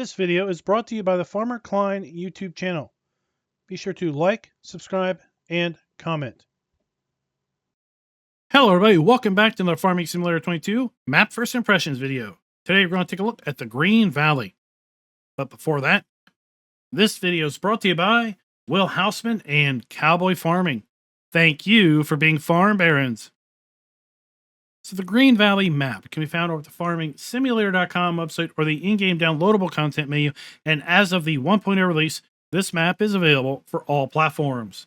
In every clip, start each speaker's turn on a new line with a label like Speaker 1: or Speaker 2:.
Speaker 1: This video is brought to you by the Farmer Klein YouTube channel. Be sure to like, subscribe, and comment.
Speaker 2: Hello everybody, welcome back to another Farming Simulator 22 Map First Impressions video. Today we're going to take a look at the Green Valley. But before that, this video is brought to you by Will Houseman and Cowboy Farming. Thank you for being farm barons. So the Green Valley map can be found over at the farmingsimulator.com website or the in-game downloadable content menu, and as of the 1.0 release, this map is available for all platforms.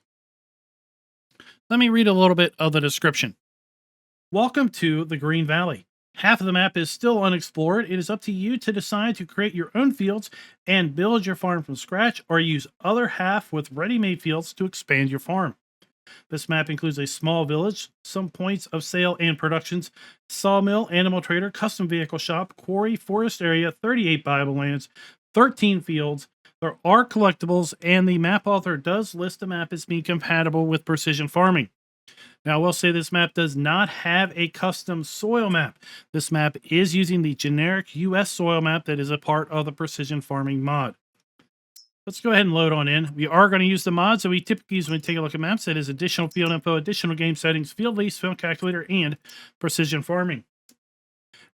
Speaker 2: Let me read a little bit of the description. Welcome to the Green Valley. Half of the map is still unexplored. It is up to you to decide to create your own fields and build your farm from scratch, or use other half with ready-made fields to expand your farm. This map includes a small village, some points of sale and productions, Sawmill, animal trader, custom vehicle shop, quarry, forest area, 38 buyable lands, 13 fields. There are collectibles, and the map author does list the map as being compatible with precision farming. Now, I will say this map does not have a custom soil map. This map is using the generic US soil map that is a part of the precision farming mod. Let's go ahead and load on in. We are going to use the mods that we typically use when we take a look at maps. That is additional field info, additional game settings, field lease, field calculator, and precision farming.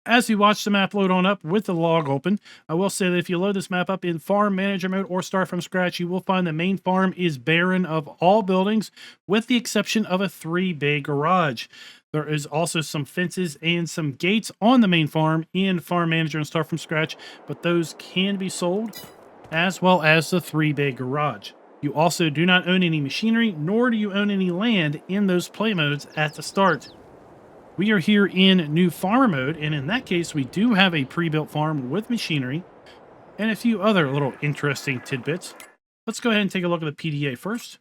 Speaker 2: As we watch the map load on up with the log open, I will say that if you load this map up in farm manager mode or start from scratch, you will find the main farm is barren of all buildings with the exception of a 3-bay garage. There is also some fences and some gates on the main farm in farm manager and start from scratch, but those can be sold, as well as the 3-bay garage. You also do not own any machinery, nor do you own any land in those play modes at the start. We are here in new farmer mode, and in that case, we do have a pre-built farm with machinery and a few other little interesting tidbits. Let's go ahead and take a look at the PDA first.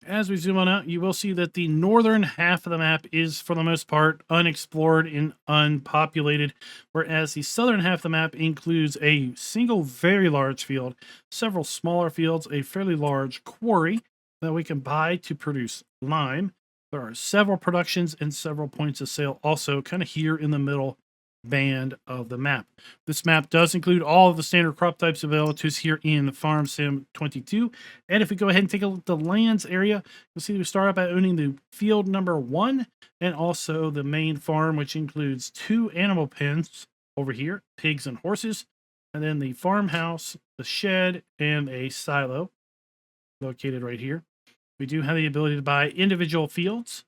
Speaker 2: As we zoom on out, you will see that the northern half of the map is, for the most part, unexplored and unpopulated, whereas the southern half of the map includes a single very large field, several smaller fields, a fairly large quarry that we can buy to produce lime. There are several productions and several points of sale also kind of here in the middle band of the map. This map does include all of the standard crop types available to us here in Farm Sim 22. And if we go ahead and take a look at the lands area, you'll see we start out by owning the field number 1 and also the main farm, which includes 2 animal pens over here, pigs and horses, and then the farmhouse, the shed, and a silo located right here. We do have the ability to buy individual fields.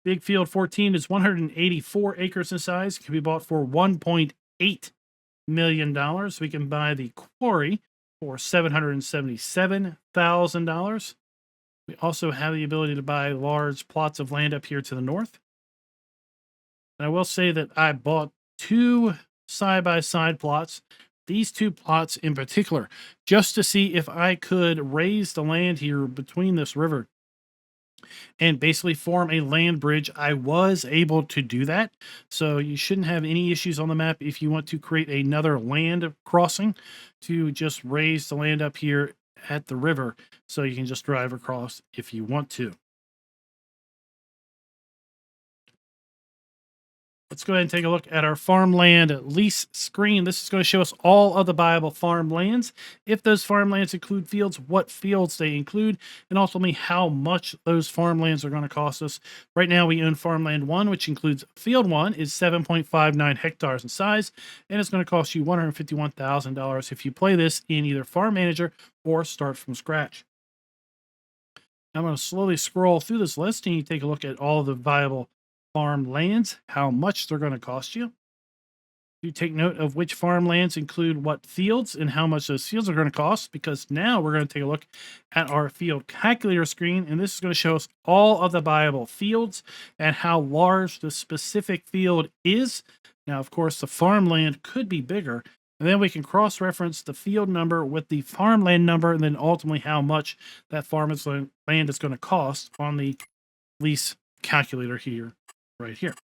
Speaker 2: Big Field 14 is 184 acres in size. It can be bought for $1.8 million. We can buy the quarry for $777,000. We also have the ability to buy large plots of land up here to the north. And I will say that I bought 2 side-by-side plots. These 2 plots in particular, just to see if I could raise the land here between this river and basically form a land bridge. I was able to do that. So you shouldn't have any issues on the map if you want to create another land crossing to just raise the land up here at the river so you can just drive across if you want to. Let's go ahead and take a look at our farmland lease screen. This is going to show us all of the buyable farmlands. If those farmlands include fields, what fields they include, and ultimately how much those farmlands are going to cost us. Right now we own farmland 1, which includes field 1 is 7.59 hectares in size, and it's going to cost you $151,000 if you play this in either farm manager or start from scratch. I'm going to slowly scroll through this list and you take a look at all of the viable farmlands, how much they're going to cost you. You take note of which farmlands include what fields and how much those fields are going to cost, because now we're going to take a look at our field calculator screen, and this is going to show us all of the buyable fields and how large the specific field is. Now, of course, the farmland could be bigger, and then we can cross-reference the field number with the farmland number, and then ultimately how much that farmland is going to cost on the lease calculator here. Right here.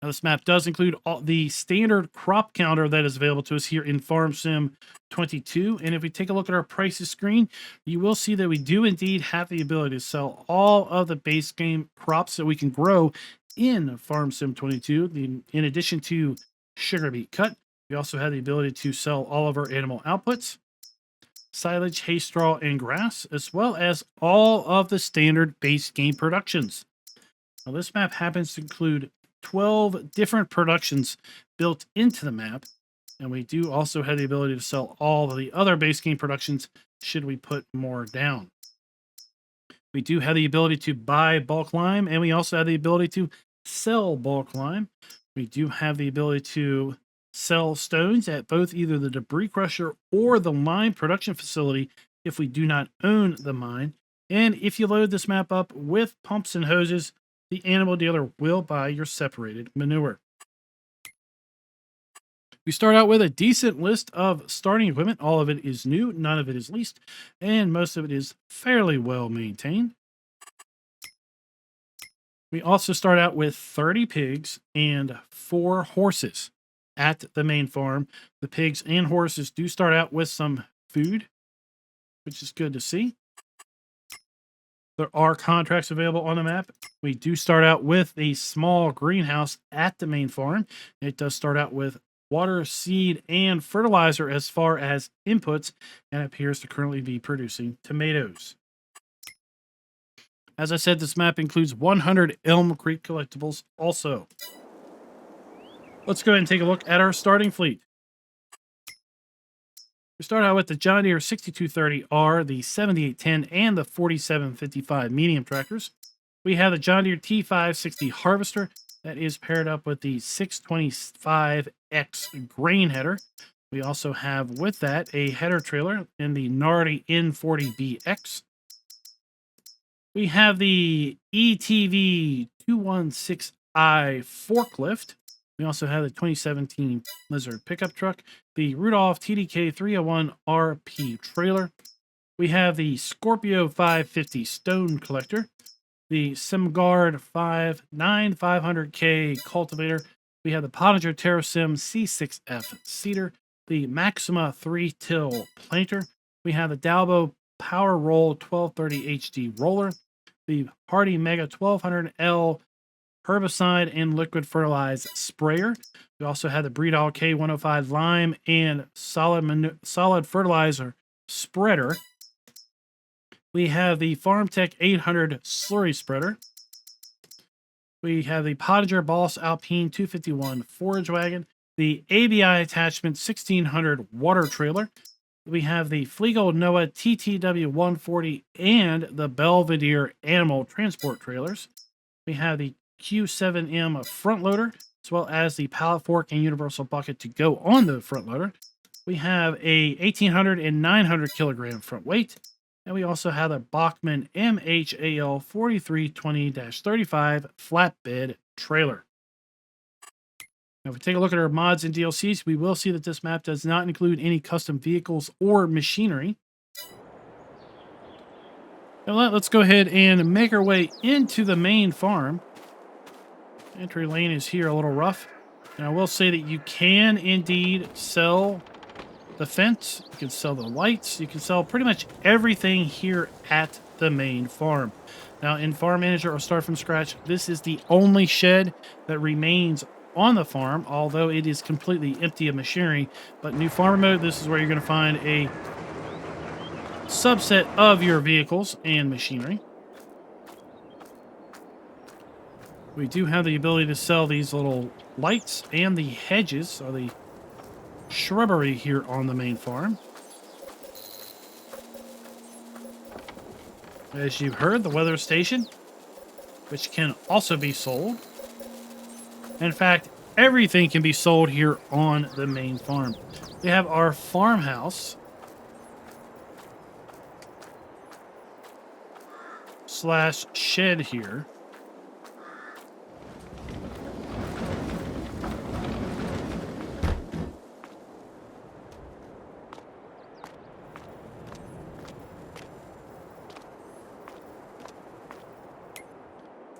Speaker 2: Now, this map does include all the standard crop counter that is available to us here in Farm Sim 22. And if we take a look at our prices screen, you will see that we do indeed have the ability to sell all of the base game crops that we can grow in Farm Sim 22. In addition to sugar beet cut, we also have the ability to sell all of our animal outputs, silage, hay, straw, and grass, as well as all of the standard base game productions. Now, this map happens to include 12 different productions built into the map, and we do also have the ability to sell all of the other base game productions should we put more down. We do have the ability to buy bulk lime, and we also have the ability to sell bulk lime. We do have the ability to sell stones at both either the debris crusher or the mine production facility if we do not own the mine. And if you load this map up with pumps and hoses, the animal dealer will buy your separated manure. We start out with a decent list of starting equipment. All of it is new, none of it is leased, and most of it is fairly well maintained. We also start out with 30 pigs and 4 horses at the main farm. The pigs and horses do start out with some food, which is good to see. There are contracts available on the map. We do start out with a small greenhouse at the main farm. It does start out with water, seed, and fertilizer as far as inputs, and appears to currently be producing tomatoes. As I said, this map includes 100 Elm Creek collectibles also. Let's go ahead and take a look at our starting fleet. We start out with the John Deere 6230R, the 7810, and the 4755 medium tractors. We have the John Deere T560 harvester that is paired up with the 625X grain header. We also have with that a header trailer in the Nardi N40BX. We have the ETV 216i forklift. We also have the 2017 Lizard pickup truck, the Rudolph TDK 301 RP trailer. We have the Scorpio 550 stone collector, the Simgard 9500K cultivator. We have the Pottinger TerraSim C6F seeder, the Maxima 3-till planter. We have the Dalbo Power Roll 1230 HD roller, the Hardy Mega 1200L herbicide and liquid fertilizer sprayer. We also have the Breedall K105 lime and solid fertilizer spreader. We have the FarmTech 800 slurry spreader. We have the Pottinger Boss Alpine 251 forage wagon, the ABI attachment 1600 water trailer. We have the Fleagle Noah TTW 140 and the Belvedere animal transport trailers. We have the Q7M front loader, as well as the pallet fork and universal bucket to go on the front loader. We have a 1800 and 900 kilogram front weight. And we also have the Bachmann MHAL 4320-35 flatbed trailer. Now, if we take a look at our mods and DLCs, we will see that this map does not include any custom vehicles or machinery. Now, let's go ahead and make our way into the main farm. Entry lane is here a little rough. And I will say that you can indeed sell the fence, you can sell the lights, you can sell pretty much everything here at the main farm. Now, in Farm Manager or Start from Scratch, this is the only shed that remains on the farm, although it is completely empty of machinery. But New Farmer Mode, this is where you're going to find a subset of your vehicles and machinery. We do have the ability to sell these little lights and the hedges, or the shrubbery here on the main farm. As you've heard, the weather station, which can also be sold. In fact, everything can be sold here on the main farm. We have our farmhouse slash shed here.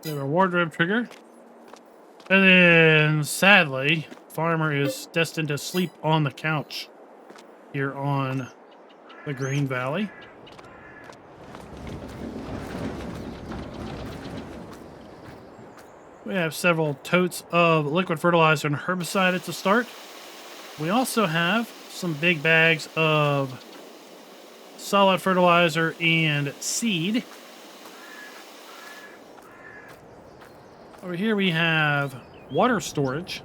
Speaker 2: We have our wardrobe trigger. And then, sadly, Farmer is destined to sleep on the couch here on the Green Valley. We have several totes of liquid fertilizer and herbicide at the start. We also have some big bags of solid fertilizer and seed. Over here we have water storage.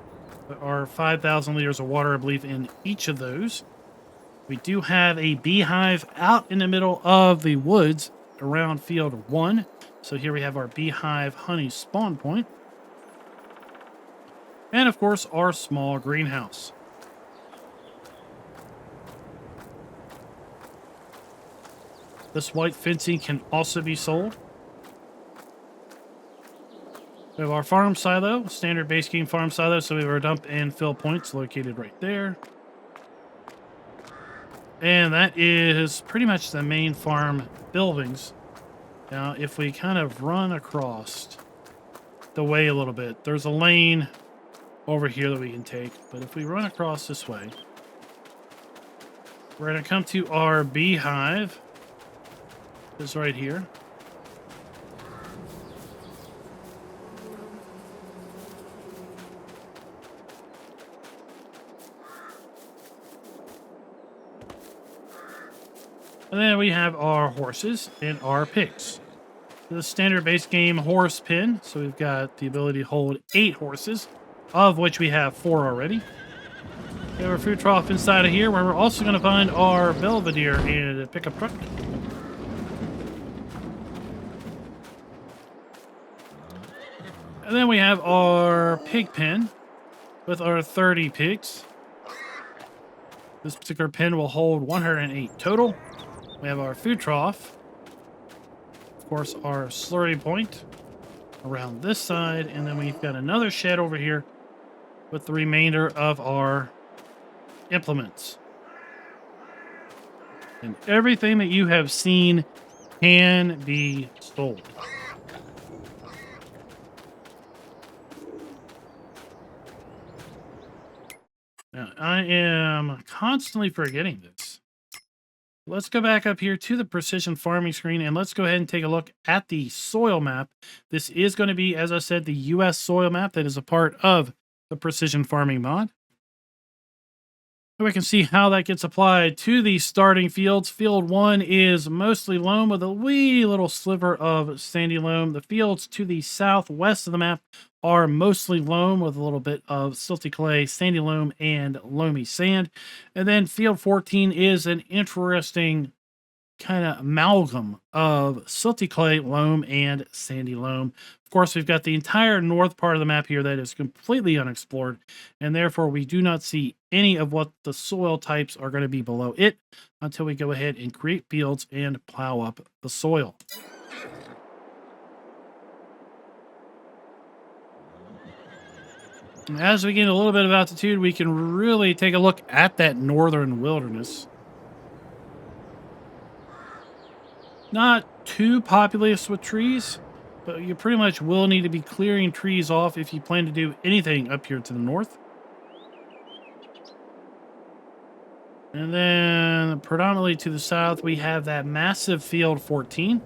Speaker 2: There are 5,000 liters of water, I believe, in each of those. We do have a beehive out in the middle of the woods around field 1. So here we have our beehive honey spawn point. And of course, our small greenhouse. This white fencing can also be sold. We have our farm silo, standard base game farm silo. So we have our dump and fill points located right there. And that is pretty much the main farm buildings. Now, if we kind of run across the way a little bit, there's a lane over here that we can take. But if we run across this way, we're going to come to our beehive. It's right here. And then we have our horses and our pigs. The standard base game horse pen. So we've got the ability to hold 8 horses, of which we have 4 already. We have our food trough inside of here, where we're also going to find our Belvedere and a pickup truck. And then we have our pig pen with our 30 pigs. This particular pen will hold 108 total. We have our food trough. Of course, our slurry point around this side. And then we've got another shed over here with the remainder of our implements. And everything that you have seen can be sold. Now, I am constantly forgetting this. Let's go back up here to the precision farming screen and let's go ahead and take a look at the soil map. This is going to be, as I said, the US soil map that is a part of the precision farming mod. So we can see how that gets applied to the starting fields. Field 1 is mostly loam with a wee little sliver of sandy loam. The fields to the southwest of the map are mostly loam with a little bit of silty clay, sandy loam, and loamy sand. And then field 14 is an interesting kind of amalgam of silty clay, loam, and sandy loam. Of course, we've got the entire north part of the map here that is completely unexplored, and therefore we do not see any of what the soil types are going to be below it until we go ahead and create fields and plow up the soil. As we gain a little bit of altitude, we can really take a look at that northern wilderness. Not too populous with trees, but you pretty much will need to be clearing trees off if you plan to do anything up here to the north. And then predominantly to the south, we have that massive field 14.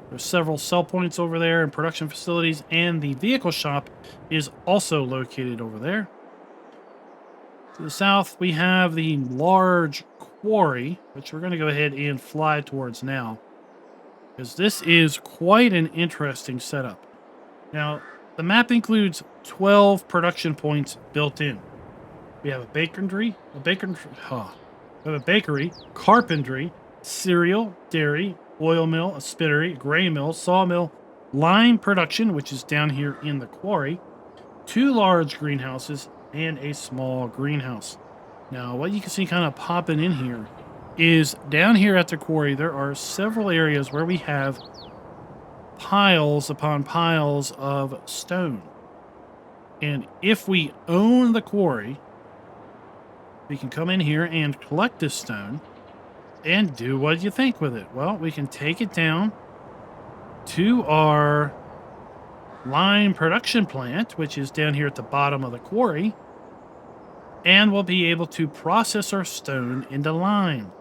Speaker 2: There's several sell points over there and production facilities, and the vehicle shop is also located over there. To the south, we have the large quarry, which we're going to go ahead and fly towards now, because this is quite an interesting setup. Now, the map includes 12 production points built in. We have a bakery, carpentry, cereal, dairy, oil mill, a spittery, grain mill, sawmill, lime production, which is down here in the quarry, 2 large greenhouses, and a small greenhouse. Now, what you can see kind of popping in here is down here at the quarry, there are several areas where we have piles upon piles of stone. And if we own the quarry, we can come in here and collect this stone and do what you think with it. Well, we can take it down to our lime production plant, which is down here at the bottom of the quarry, and we'll be able to process our stone into lime.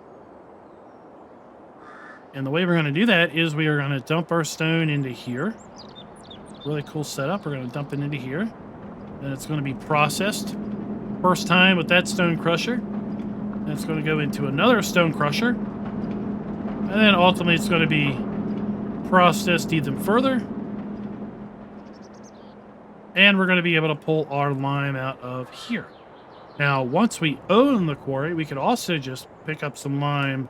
Speaker 2: And the way we're going to do that is we are going to dump our stone into here, Really cool setup. We're going to dump it into here. Then it's going to be processed. First time with that stone crusher. Then it's going to go into another stone crusher. And then ultimately it's going to be processed even further. And we're going to be able to pull our lime out of here. Now, once we own the quarry, we could also just pick up some lime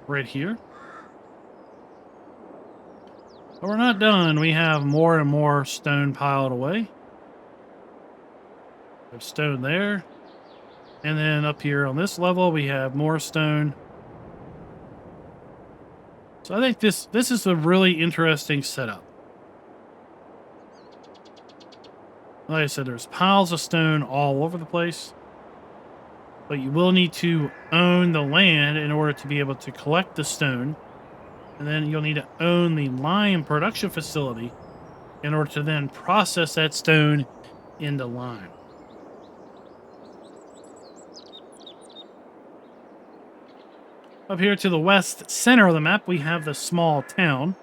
Speaker 2: right here. But we're not done. We have more and more stone piled away. There's stone there. And then up here on this level, we have more stone. So I think this is a really interesting setup. Like I said, there's piles of stone all over the place. But you will need to own the land in order to be able to collect the stone. And then you'll need to own the lime production facility in order to then process that stone into lime. Up here to the west center of the map, we have the small town.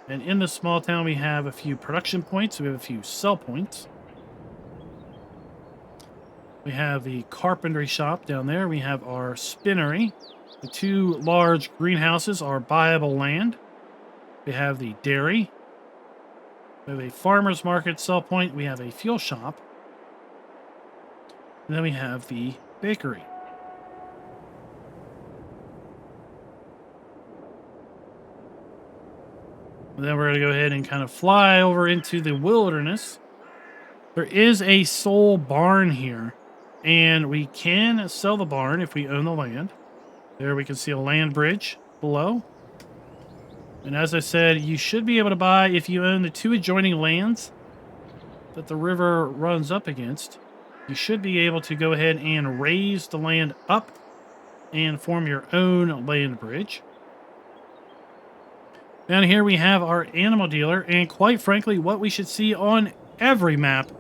Speaker 2: And in the small town, we have a few production points. We have a few sell points. We have the carpentry shop down there. We have our spinnery. The two large greenhouses are buyable land. We have the dairy. We have a farmer's market sell point. We have a fuel shop. And then we have the bakery. And then we're going to go ahead and kind of fly over into the wilderness. There is a soul barn here. And we can sell the barn if we own the land. There we can see a land bridge below. And as I said, you should be able to buy, if you own the two adjoining lands that the river runs up against, you should be able to go ahead and raise the land up and form your own land bridge. Down here we have our animal dealer, and quite frankly, what we should see on every map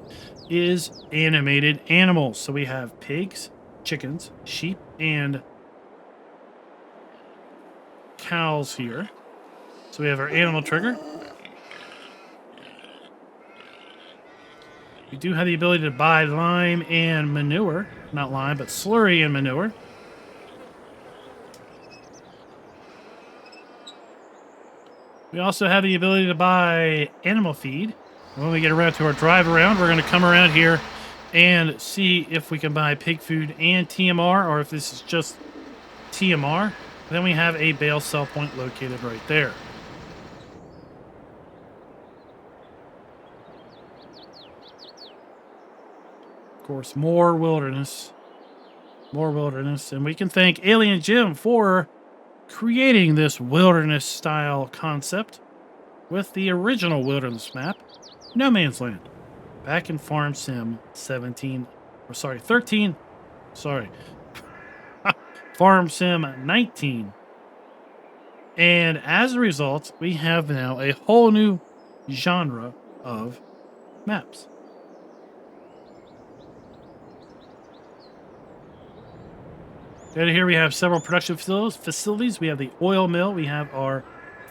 Speaker 2: is animated animals. So we have pigs, chickens, sheep, and cows here. So we have our animal trigger. We do have the ability to buy lime and manure. Not lime, but slurry and manure. We also have the ability to buy animal feed. And when we get around to our drive around, we're going to come around here and see if we can buy pig food and TMR, or if this is just TMR. Then we have a bale sell point located right there. Of course, more wilderness. More wilderness. And we can thank Alien Jim for creating this wilderness-style concept with the original wilderness map, No Man's Land, back in Farm Sim 13. Farm Sim 19. And as a result, we have now a whole new genre of maps. Down here we have several production facilities. We have the oil mill, we have our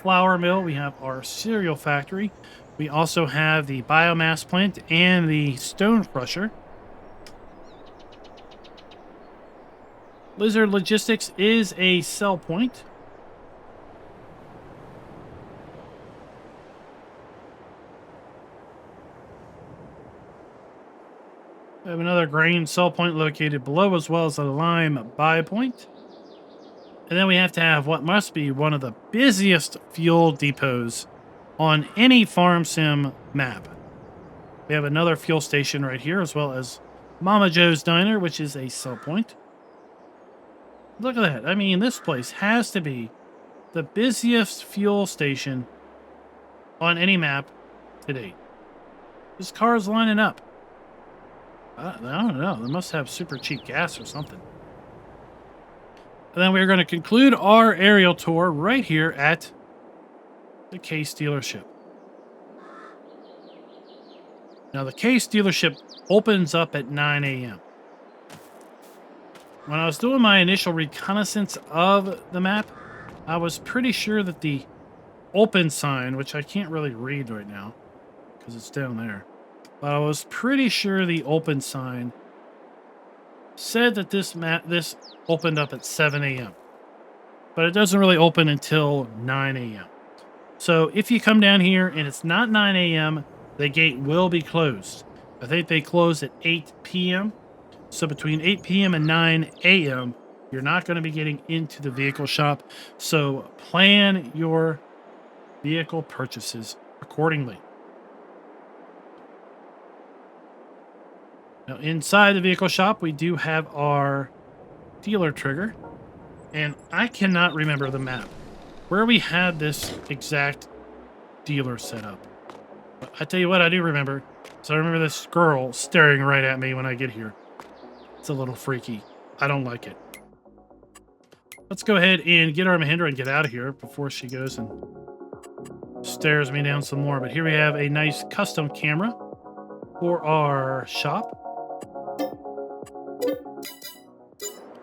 Speaker 2: flour mill, we have our cereal factory. We also have the biomass plant and the stone crusher. Lizard Logistics is a sell point. We have another grain sell point located below, as well as a lime buy point. And then we have to have what must be one of the busiest fuel depots on any Farm Sim map. We have another fuel station right here, as well as Mama Joe's Diner, which is a sell point. Look at that. I mean, this place has to be the busiest fuel station on any map to date. This car is lining up. I don't know. They must have super cheap gas or something. And then we're going to conclude our aerial tour right here at the Case dealership. Now, the Case dealership opens up at 9 a.m. When I was doing my initial reconnaissance of the map, I was pretty sure that the open sign, which I can't really read right now, because it's down there. But I was pretty sure the open sign said that this opened up at 7 a.m. But it doesn't really open until 9 a.m. So if you come down here and it's not 9 a.m., the gate will be closed. I think they close at 8 p.m. So between 8 p.m. and 9 a.m., you're not going to be getting into the vehicle shop. So plan your vehicle purchases accordingly. Now, inside the vehicle shop, we do have our dealer trigger. And I cannot remember the map where we had this exact dealer set up. But I tell you what I do remember. So I remember this girl staring right at me when I get here. It's a little freaky. I don't like it. Let's go ahead and get our Mahindra and get out of here before she goes and stares me down some more. But here we have a nice custom camera for our shop.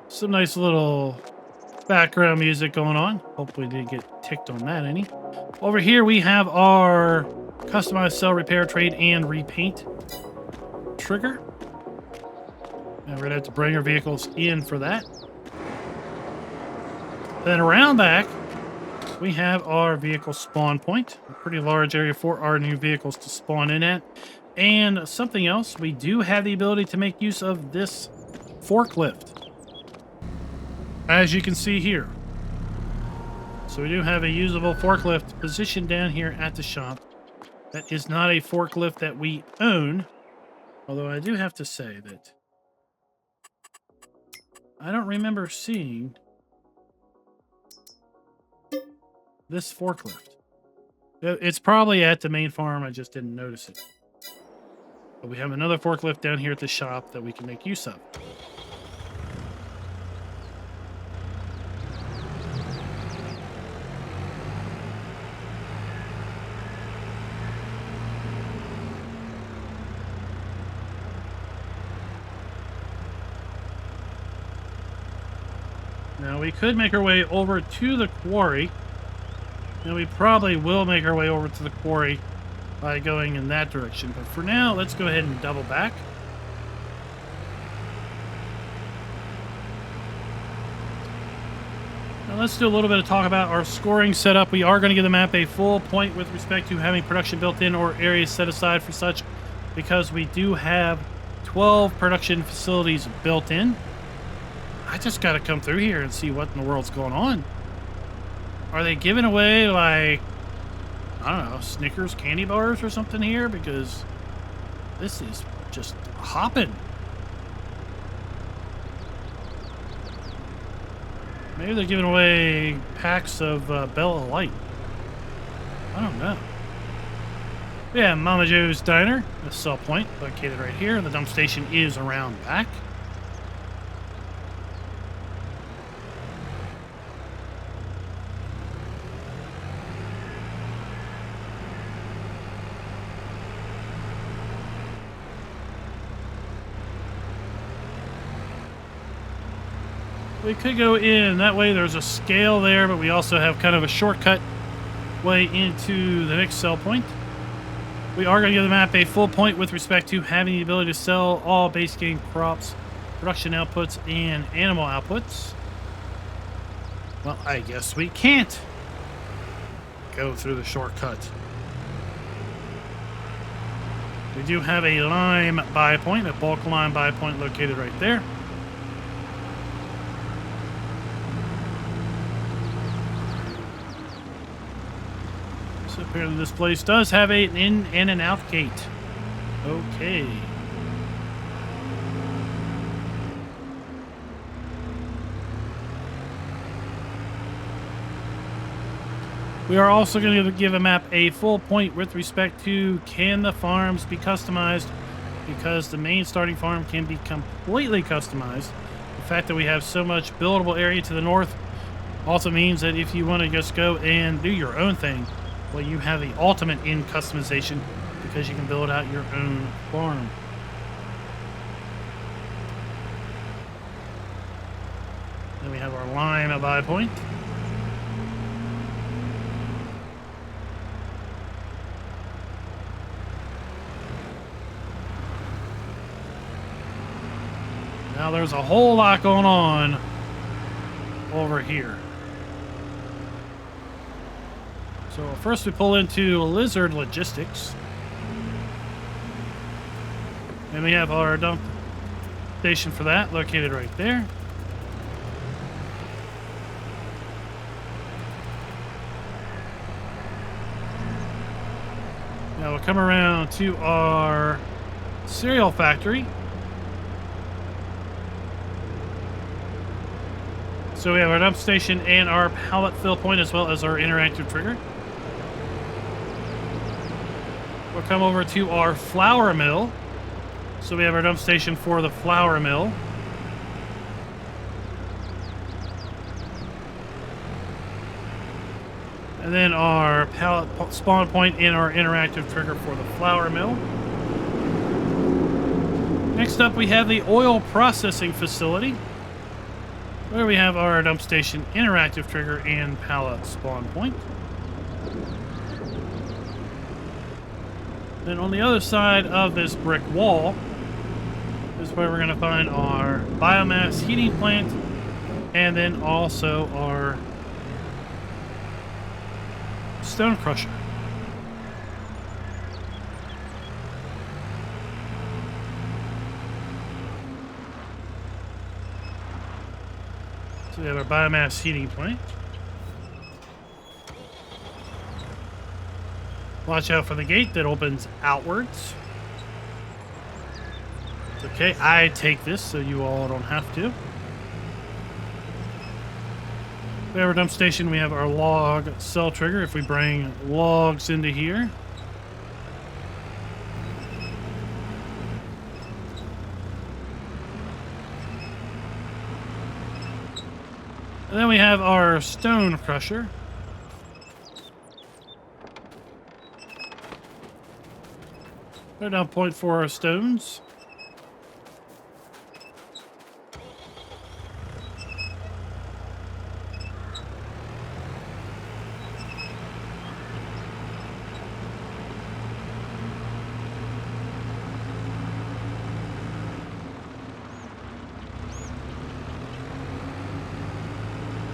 Speaker 2: Some nice little background music going on. Hopefully didn't get ticked on that any. Over here we have our customize, sell, repair, trade, and repaint trigger. And we're going to have to bring our vehicles in for that. Then around back, we have our vehicle spawn point. A pretty large area for our new vehicles to spawn in at. And something else, we do have the ability to make use of this forklift, as you can see here. So we do have a usable forklift positioned down here at the shop. That is not a forklift that we own. Although I do have to say that I don't remember seeing this forklift. It's probably at the main farm. I just didn't notice it. But we have another forklift down here at the shop that we can make use of. Now, we could make our way over to the quarry. And we probably will make our way over to the quarry by going in that direction. But for now, let's go ahead and double back. Now, let's do a little bit of talk about our scoring setup. We are going to give the map a full point with respect to having production built in or areas set aside for such, because we do have 12 production facilities built in. I just got to come through here and see what in the world's going on. Are they giving away, like, I don't know, Snickers candy bars or something here? Because this is just hopping. Maybe they're giving away packs of Bella Light. I don't know. Yeah, Mama Joe's Diner, the sell point, located right here. The dump station is around back. We could go in that way. There's a scale there, but we also have kind of a shortcut way into the next sell point. We are going to give the map a full point with respect to having the ability to sell all base game crops, production outputs, and animal outputs. Well, I guess we can't go through the shortcut. We do have a lime buy point, a bulk lime buy point located right there. Apparently this place does have an in and an out gate. Okay. We are also going to give a map a full point with respect to, can the farms be customized? Because the main starting farm can be completely customized. The fact that we have so much buildable area to the north also means that if you want to just go and do your own thing, well, you have the ultimate in customization because you can build out your own farm. Then we have our lime buy point. Now there's a whole lot going on over here. So first we pull into Lizard Logistics. And we have our dump station for that located right there. Now we'll come around to our cereal factory. So we have our dump station and our pallet fill point as well as our interactive trigger. We'll come over to our flour mill. So we have our dump station for the flour mill. And then our pallet spawn point and our interactive trigger for the flour mill. Next up we have the oil processing facility, where we have our dump station, interactive trigger, and pallet spawn point. Then on the other side of this brick wall is where we're going to find our biomass heating plant, and then also our stone crusher. So we have our biomass heating plant. Watch out for the gate that opens outwards. It's okay, I take this so you all don't have to. We have our dump station, we have our log cell trigger if we bring logs into here. And then we have our stone crusher. Put down point for our stones.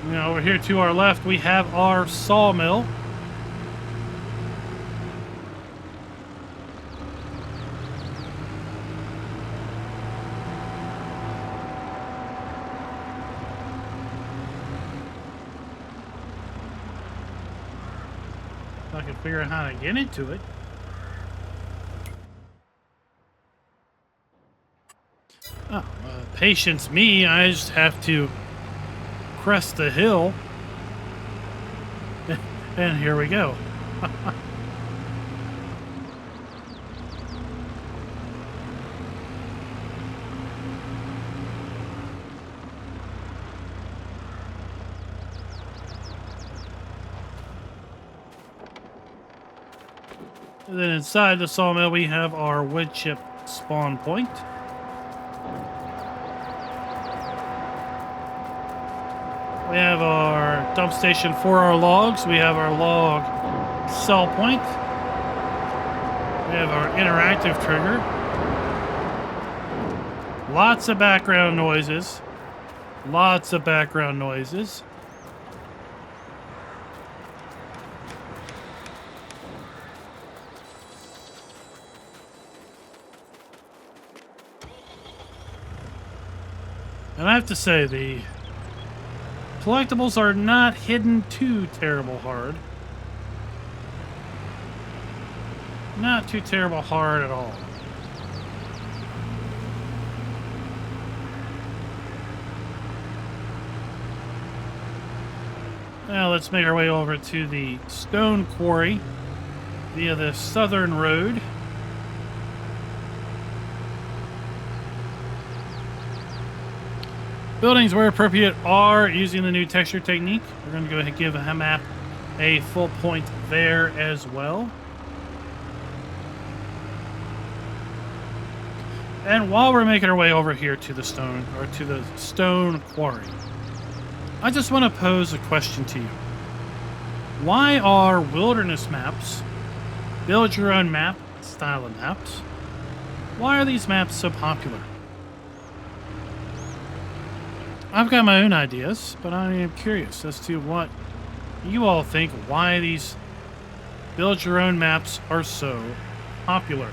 Speaker 2: Now over here to our left, we have our sawmill. If I can figure out how to get into it. Oh, patience me, I just have to crest the hill. And here we go. And then inside the sawmill we have our wood chip spawn point. We have our dump station for our logs. We have our log cell point. We have our interactive trigger. Lots of background noises. Lots of background noises. And I have to say, the collectibles are not hidden too terrible hard. Not too terrible hard at all. Now let's make our way over to the stone quarry via the southern road. Buildings where appropriate are using the new texture technique. We're going to go ahead and give a map a full point there as well. And while we're making our way over here to the stone quarry, I just want to pose a question to you. Why are wilderness maps, build your own map style of maps, why are these maps so popular? I've got my own ideas, but I am curious as to what you all think, why these build your own maps are so popular.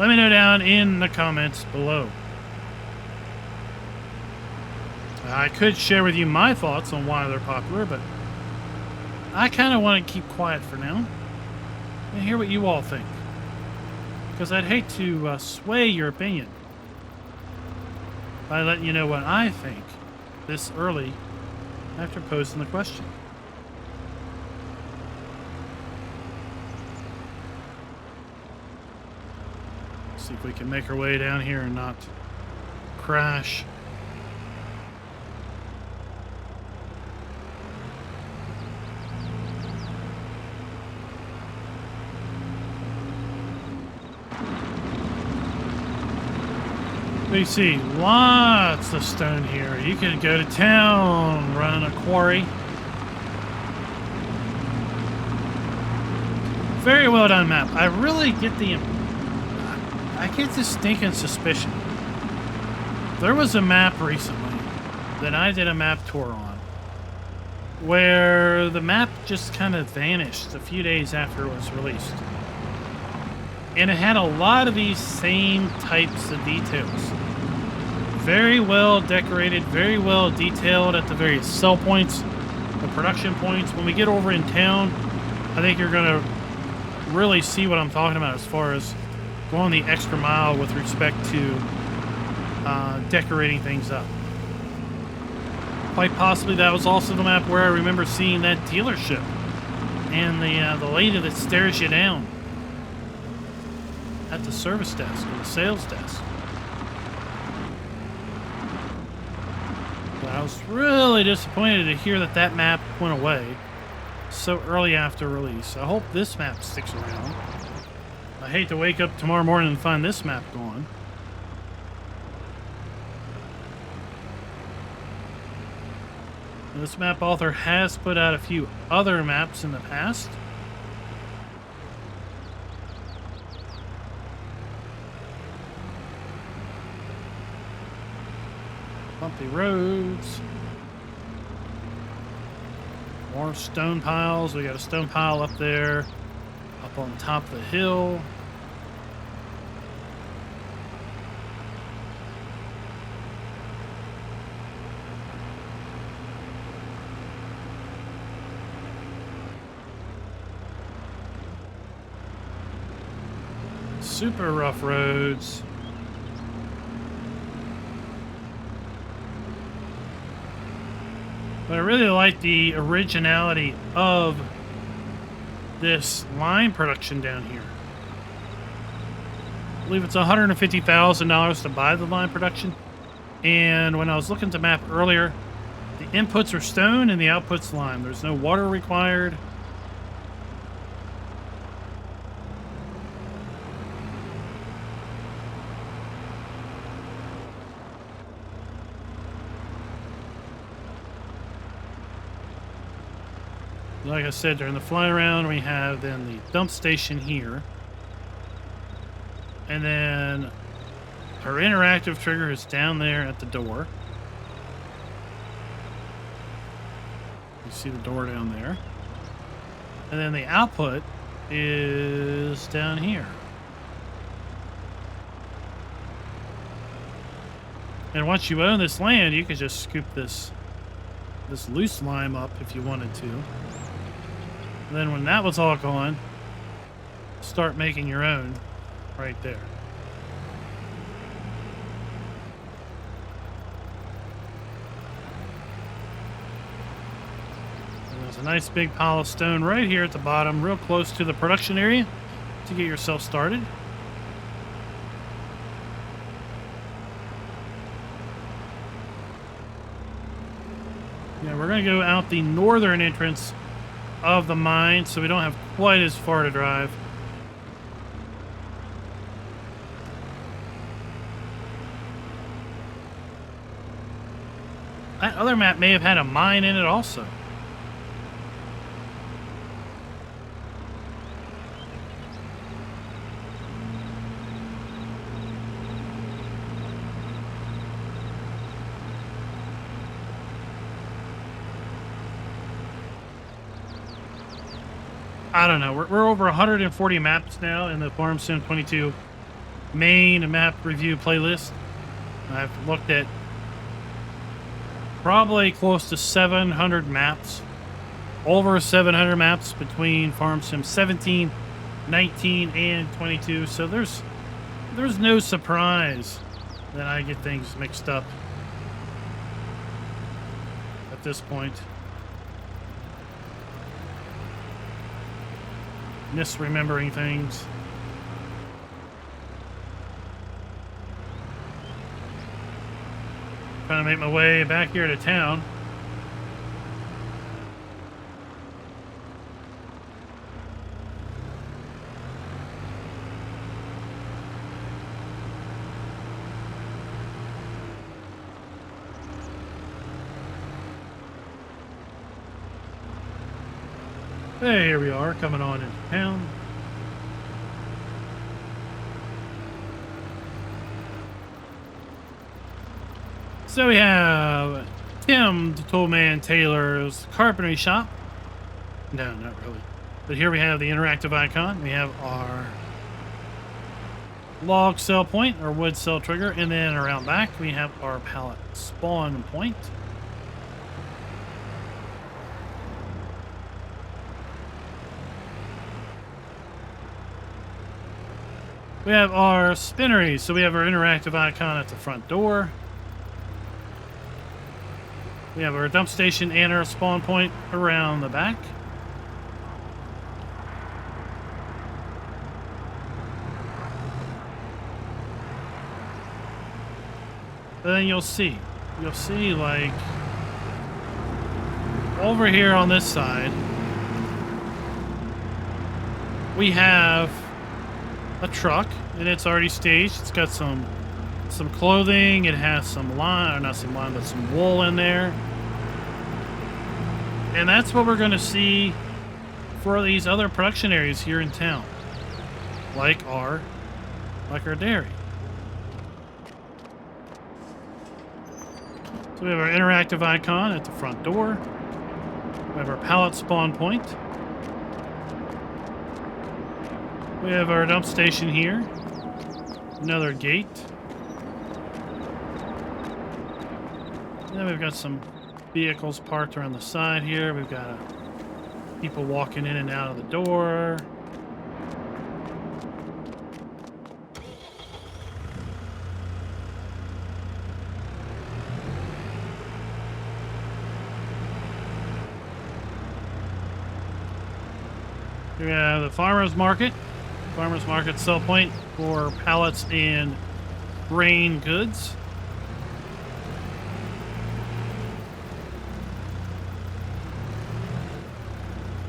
Speaker 2: Let me know down in the comments below. I could share with you my thoughts on why they're popular, but I kind of want to keep quiet for now and hear what you all think, because I'd hate to sway your opinion by letting you know what I think this early after posting the question. See if we can make our way down here and not crash. We see lots of stone here. You can go to town, run a quarry. Very well done map. I really get I get this stinking suspicion. There was a map recently that I did a map tour on where the map just kind of vanished a few days after it was released. And it had a lot of these same types of details. Very well decorated, very well detailed at the various sell points, the production points. When we get over in town, I think you're going to really see what I'm talking about as far as going the extra mile with respect to decorating things up. Quite possibly that was also the map where I remember seeing that dealership and the lady that stares you down at the service desk or the sales desk. But I was really disappointed to hear that that map went away so early after release. I hope this map sticks around. I hate to wake up tomorrow morning and find this map gone. This map author has put out a few other maps in the past. Bumpy roads. More stone piles. We got a stone pile up there, up on top of the hill. Super rough roads. But I really like the originality of this line production down here. I believe it's $150,000 to buy the line production. And when I was looking at the map earlier, the inputs are stone and the outputs lime. There's no water required. Like I said, during the fly around, we have then the dump station here. And then our interactive trigger is down there at the door. You see the door down there. And then the output is down here. And once you own this land, you can just scoop this loose lime up if you wanted to. And then when that was all gone, start making your own right there. And there's a nice big pile of stone right here at the bottom, real close to the production area to get yourself started. Yeah, we're going to go out the northern entrance of the mine, so we don't have quite as far to drive. That other map may have had a mine in it also. I don't know. We're over 140 maps now in the Farm Sim 22 main map review playlist. I've looked at probably close to 700 maps. Over 700 maps between Farm Sim 17, 19, and 22. So there's no surprise that I get things mixed up at this point. Misremembering things. Trying to make my way back here to town. Hey, here we are, coming on into town. So we have Tim, the Toolman Taylor's carpentry shop. No, not really. But here we have the interactive icon. We have our log cell point, our wood cell trigger, and then around back we have our pallet spawn point. We have our spinnery, so we have our interactive icon at the front door. We have our dump station and our spawn point around the back. And then you'll see like over here on this side, we have a truck, and it's already staged. It's got some clothing. It has some line, or not some line, but some wool in there. And that's what we're going to see for these other production areas here in town, like our dairy. So we have our interactive icon at the front door. We have our pallet spawn point. We have our dump station here. Another gate. And then we've got some vehicles parked around the side here. We've got people walking in and out of the door. We have the farmer's market. Farmer's market sell point for pallets and grain goods.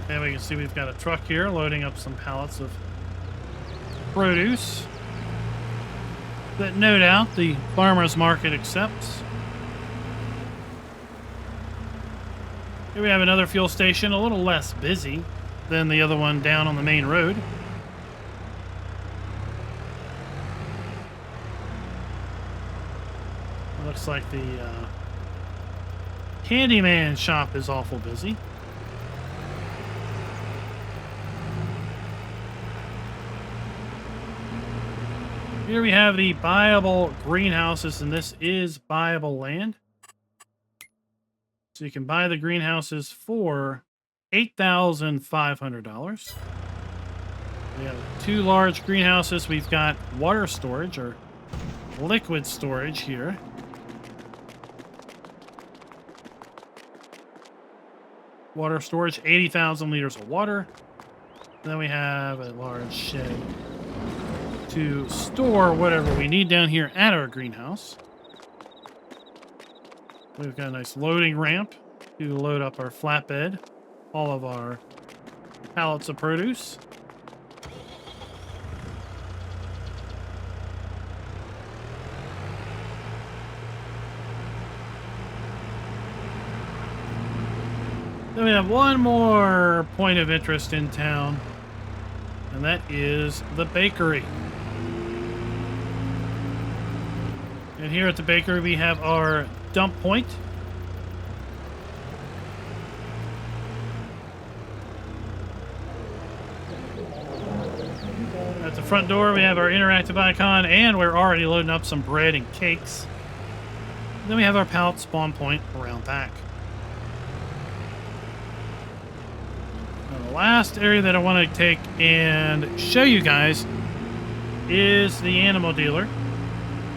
Speaker 2: And we can see we've got a truck here loading up some pallets of produce that no doubt the farmer's market accepts. Here we have another fuel station, a little less busy than the other one down on the main road. Looks like the Candyman shop is awful busy. Here we have the buyable greenhouses, and this is buyable land. So you can buy the greenhouses for $8,500. We have 2 large greenhouses. We've got water storage or liquid storage here. Water storage, 80,000 liters of water. Then we have a large shed to store whatever we need down here at our greenhouse. We've got a nice loading ramp to load up our flatbed, all of our pallets of produce. Then we have one more point of interest in town, and that is the bakery. And here at the bakery, we have our dump point. front door, we have our interactive icon, and we're already loading up some bread and cakes. Then we have our pallet spawn point around back. Now, the last area that I want to take and show you guys is the animal dealer.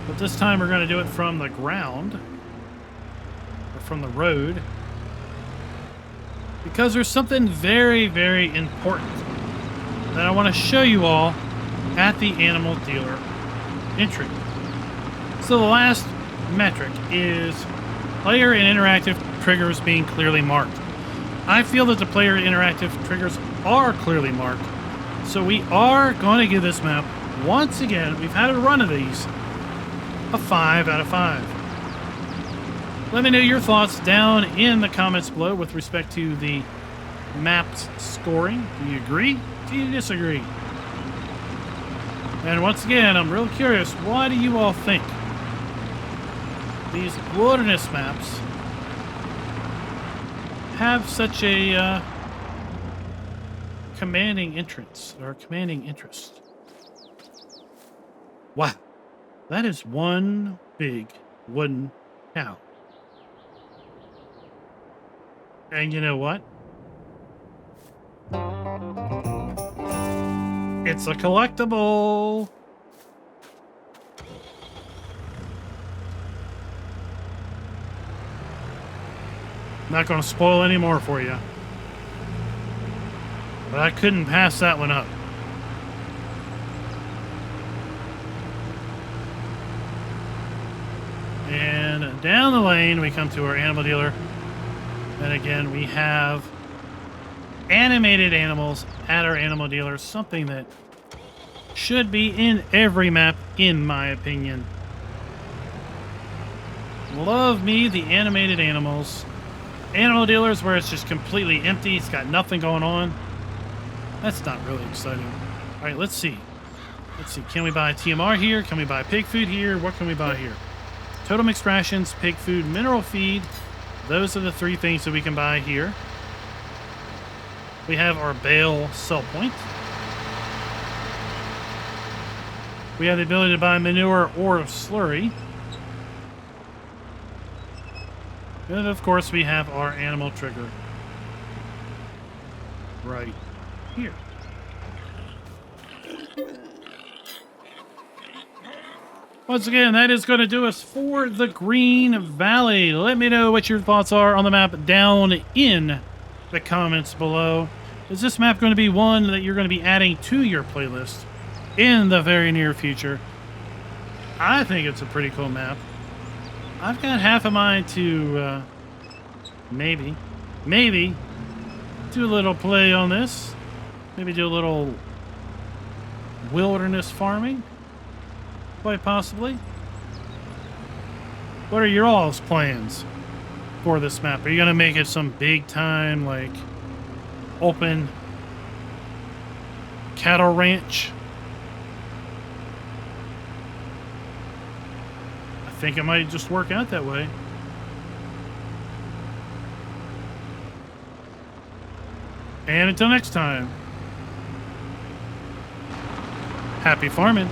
Speaker 2: But this time we're going to do it from the ground, or from the road, because there's something very, very important that I want to show you all at the animal dealer entry. So the last metric is player and interactive triggers being clearly marked. I feel that the player and interactive triggers are clearly marked, so we are going to give this map, once again, we've had a run of these, a 5 out of 5. Let me know your thoughts down in the comments below with respect to the map's scoring. Do you agree? Do you disagree? And once again, I'm real curious, why do you all think these wilderness maps have such a commanding entrance, or commanding interest? Wow. That is one big wooden cow. And you know what? It's a collectible. Not going to spoil any more for you. But I couldn't pass that one up. And down the lane, we come to our animal dealer. And again, we have animated animals at our animal dealer. Something that should be in every map, in my opinion. Love me the animated animals. Animal dealers where it's just completely empty. It's got nothing going on. That's not really exciting. All right, let's see. Let's see. Can we buy TMR here? Can we buy pig food here? What can we buy here? Total mixed rations, pig food, mineral feed. Those are the 3 things that we can buy here. We have our bale sell point. We have the ability to buy manure or slurry. And of course we have our animal trigger right here. Once again, that is going to do us for the Green Valley. Let me know what your thoughts are on the map down in the comments below. Is this map going to be one that you're going to be adding to your playlist in the very near future? I think it's a pretty cool map. I've got half a mind to maybe do a little play on this. Maybe do a little wilderness farming. Quite possibly. What are your all's plans for this map? Are you going to make it some big time, like, open cattle ranch? I think it might just work out that way. And until next time, happy farming.